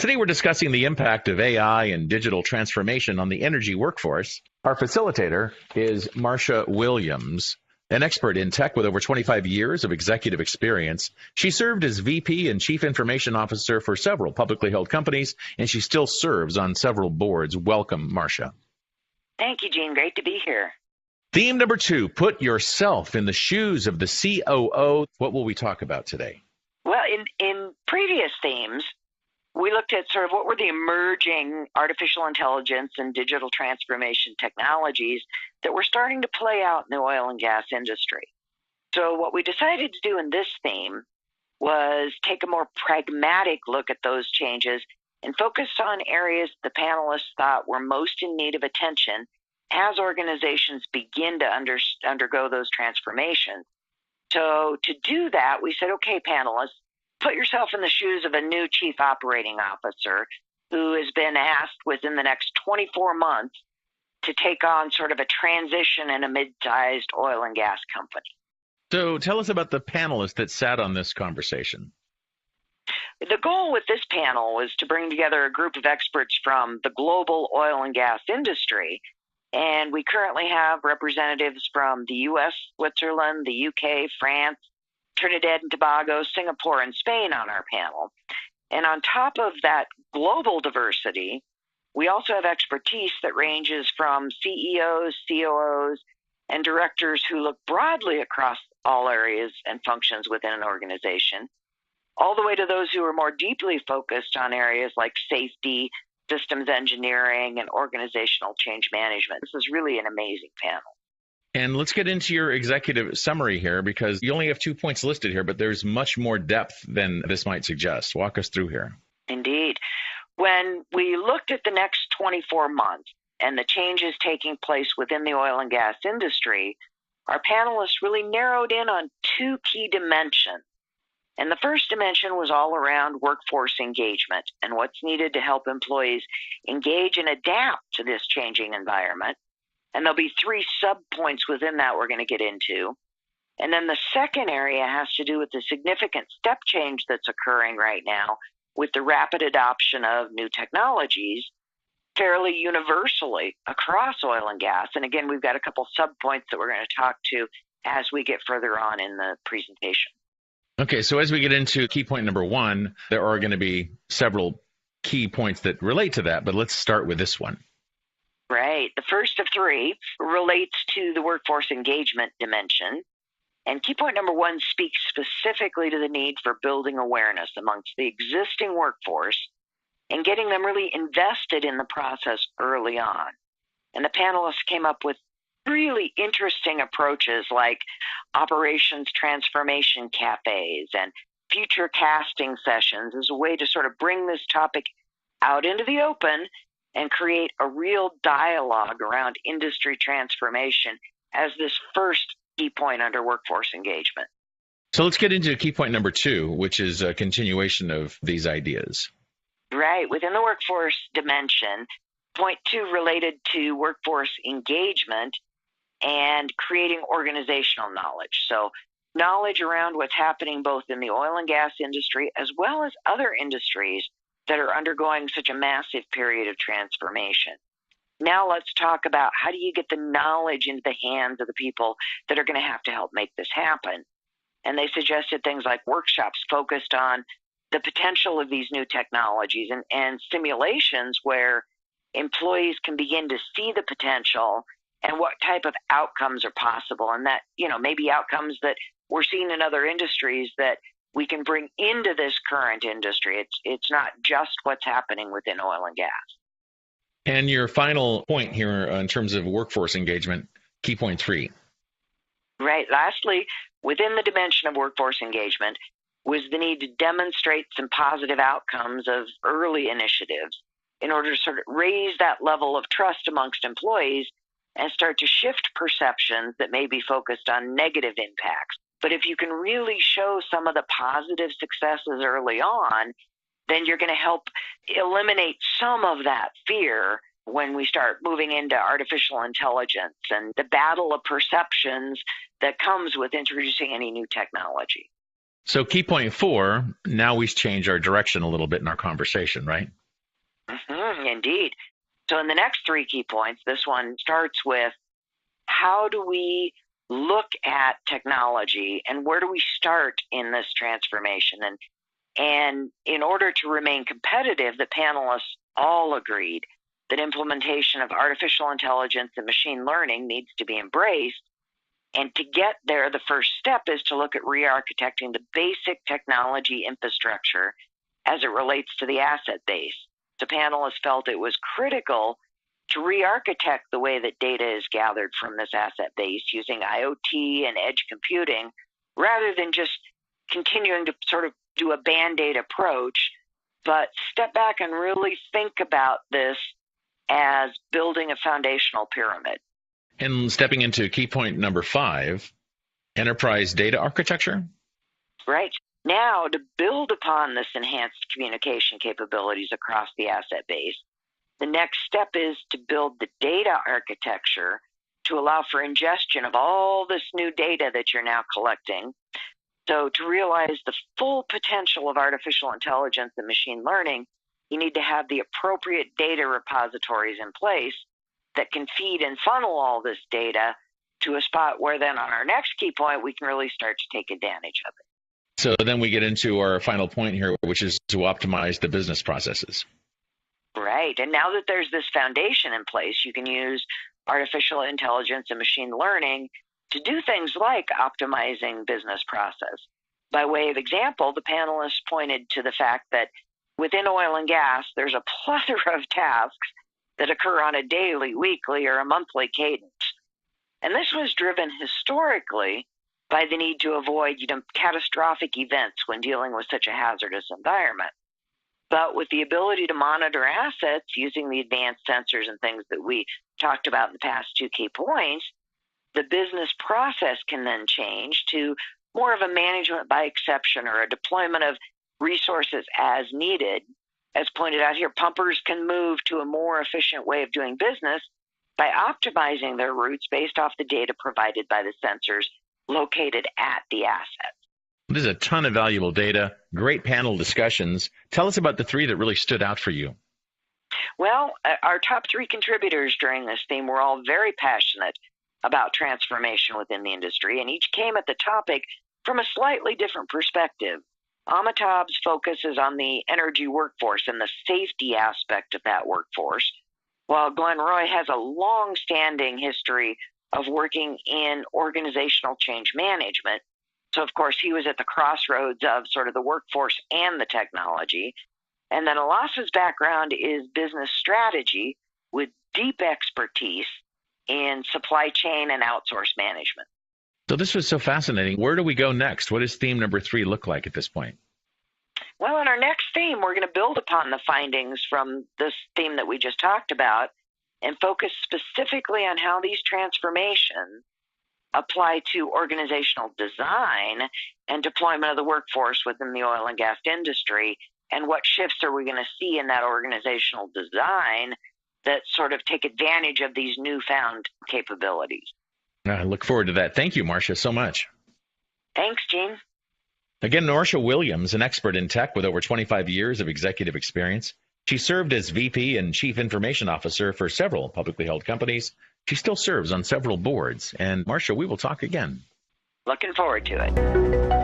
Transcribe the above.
Today we're discussing the impact of AI and digital transformation on the energy workforce. Our facilitator is Marcia Williams, an expert in tech with over 25 years of executive experience. She served as VP and Chief Information Officer for several publicly held companies, and she still serves on several boards. Welcome, Marcia. Thank you, Gene. Great to be here. Theme number 2, put yourself in the shoes of the COO. What will we talk about today? Well, in previous themes, we looked at sort of what were the emerging artificial intelligence and digital transformation technologies that were starting to play out in the oil and gas industry. So what we decided to do in this theme was take a more pragmatic look at those changes and focus on areas the panelists thought were most in need of attention as organizations begin to undergo those transformations. So to do that, we said, okay, panelists, put yourself in the shoes of a new chief operating officer who has been asked within the next 24 months to take on sort of a transition in a mid-sized oil and gas company. So tell us about the panelists that sat on this conversation. The goal with this panel was to bring together a group of experts from the global oil and gas industry. And we currently have representatives from the U.S., Switzerland, the U.K., France, Trinidad and Tobago, Singapore, and Spain on our panel. And on top of that global diversity, we also have expertise that ranges from CEOs, COOs, and directors who look broadly across all areas and functions within an organization, all the way to those who are more deeply focused on areas like safety, systems engineering, and organizational change management. This is really an amazing panel. And let's get into your executive summary here, because you only have 2 points listed here, but there's much more depth than this might suggest. Walk us through here. Indeed. When we looked at the next 24 months and the changes taking place within the oil and gas industry, our panelists really narrowed in on 2 key dimensions. And the first dimension was all around workforce engagement and what's needed to help employees engage and adapt to this changing environment. And there'll be 3 subpoints within that we're going to get into. And then the second area has to do with the significant step change that's occurring right now with the rapid adoption of new technologies fairly universally across oil and gas. And again, we've got a couple subpoints that we're going to talk to as we get further on in the presentation. Okay, so as we get into key point number 1, there are going to be several key points that relate to that, but let's start with this one. Right. The first of 3 relates to the workforce engagement dimension. And key point number 1 speaks specifically to the need for building awareness amongst the existing workforce and getting them really invested in the process early on. And the panelists came up with really interesting approaches like operations transformation cafes and future casting sessions as a way to sort of bring this topic out into the open and create a real dialogue around industry transformation as this first key point under workforce engagement. So let's get into key point number 2, which is a continuation of these ideas. Right. Within the workforce dimension, point 2 related to workforce engagement and creating organizational knowledge. So knowledge around what's happening both in the oil and gas industry as well as other industries that are undergoing such a massive period of transformation. Now let's talk about how do you get the knowledge into the hands of the people that are going to have to help make this happen. And they suggested things like workshops focused on the potential of these new technologies and simulations where employees can begin to see the potential and what type of outcomes are possible. And that, maybe outcomes that we're seeing in other industries that we can bring into this current industry. It's not just what's happening within oil and gas. And your final point here in terms of workforce engagement, key point 3. Right. Lastly, within the dimension of workforce engagement was the need to demonstrate some positive outcomes of early initiatives in order to sort of raise that level of trust amongst employees and start to shift perceptions that may be focused on negative impacts. But if you can really show some of the positive successes early on, then you're going to help eliminate some of that fear when we start moving into artificial intelligence and the battle of perceptions that comes with introducing any new technology. So key point 4, now we change our direction a little bit in our conversation, right? Indeed. So in the next 3 key points, this one starts with how do we look at technology and where do we start in this transformation? And in order to remain competitive, the panelists all agreed that implementation of artificial intelligence and machine learning needs to be embraced. And to get there, the first step is to look at re-architecting the basic technology infrastructure as it relates to the asset base. The panelists felt it was critical to re-architect the way that data is gathered from this asset base using IoT and edge computing, rather than just continuing to sort of do a Band-Aid approach, but step back and really think about this as building a foundational pyramid. And stepping into key point number 5, enterprise data architecture. Right. Now, to build upon this enhanced communication capabilities across the asset base, the next step is to build the data architecture to allow for ingestion of all this new data that you're now collecting. So to realize the full potential of artificial intelligence and machine learning, you need to have the appropriate data repositories in place that can feed and funnel all this data to a spot where then on our next key point, we can really start to take advantage of it. So then we get into our final point here, which is to optimize the business processes. Right. And now that there's this foundation in place, you can use artificial intelligence and machine learning to do things like optimizing business process. By way of example, the panelists pointed to the fact that within oil and gas, there's a plethora of tasks that occur on a daily, weekly, or a monthly cadence. And this was driven historically by the need to avoid catastrophic events when dealing with such a hazardous environment. But with the ability to monitor assets using the advanced sensors and things that we talked about in the past 2 key points, the business process can then change to more of a management by exception or a deployment of resources as needed. As pointed out here, pumpers can move to a more efficient way of doing business by optimizing their routes based off the data provided by the sensors located at the asset. There's a ton of valuable data, great panel discussions. Tell us about the 3 that really stood out for you. Well, our top 3 contributors during this theme were all very passionate about transformation within the industry, and each came at the topic from a slightly different perspective. Amitabh's focus is on the energy workforce and the safety aspect of that workforce, while Glenn Roy has a long-standing history of working in organizational change management. So, of course, he was at the crossroads of sort of the workforce and the technology. And then Alas's background is business strategy with deep expertise in supply chain and outsource management. So this was so fascinating. Where do we go next? What does theme number 3 look like at this point? Well, in our next theme, we're going to build upon the findings from this theme that we just talked about and focus specifically on how these transformations apply to organizational design and deployment of the workforce within the oil and gas industry, and what shifts are we going to see in that organizational design that sort of take advantage of these newfound capabilities. I look forward to that. Thank you, Marcia, so much. Thanks, Gene. Again, Marcia Williams, an expert in tech with over 25 years of executive experience. She served as VP and Chief Information Officer for several publicly held companies. She still serves on several boards. And Marcia, we will talk again. Looking forward to it.